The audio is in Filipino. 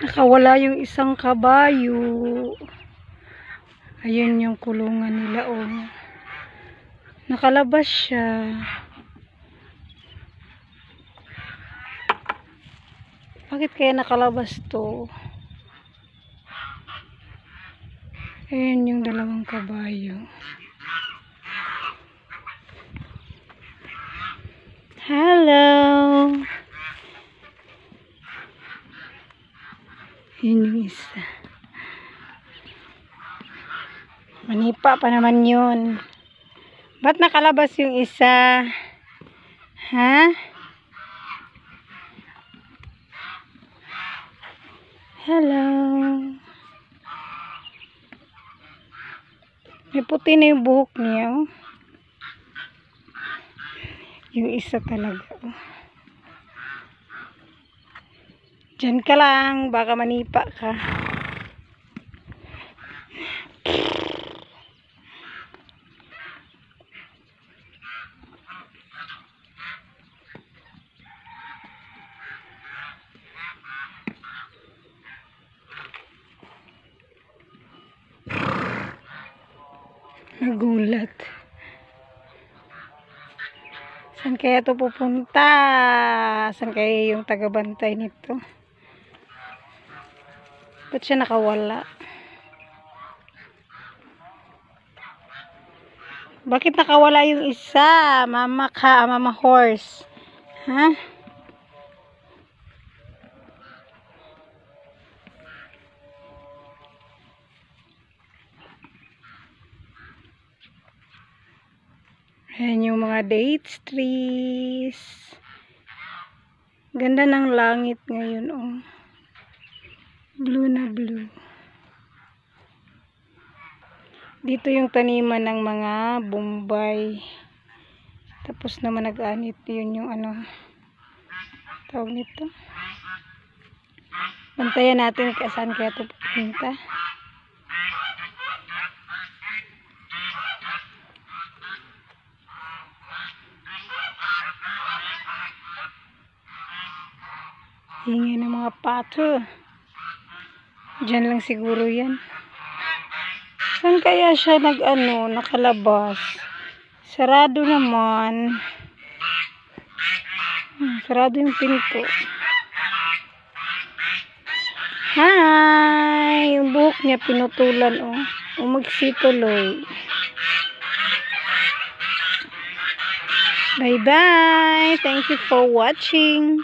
Nakawala yung isang kabayo. Ayun yung kulungan nila, oh. Nakalabas siya. Bakit kaya nakalabas to? Ayun yung dalawang kabayo. Hello! Ayun yung isa. Manipa pa naman yun. Ba't nakalabas yung isa? Ha? Hello. May puti na yung buhok niya, oh. Yung isa talaga, oh. Diyan ka lang, baka manipa ka. Nagulat. Saan kaya ito pupunta? Saan kaya yung tagabantay nito? Ba't siya nakawala? Bakit nakawala yung isa? Mama ka, mama horse. Ha? Ayan yung mga dates trees. Ganda ng langit ngayon, oh. Blue na blue. Dito yung taniman ng mga bombay. Tapos naman nag-anit. Yun yung ano, tawag nito. Bantayan natin kung saan kaya ito pupunta. Hingin ng mga pato. Diyan lang siguro yan. Saan kaya siya nakalabas? Sarado naman. Sarado yung pinto. Hi! Yung buhok niya pinutulan, oh. Umagsituloy. Bye-bye! Thank you for watching.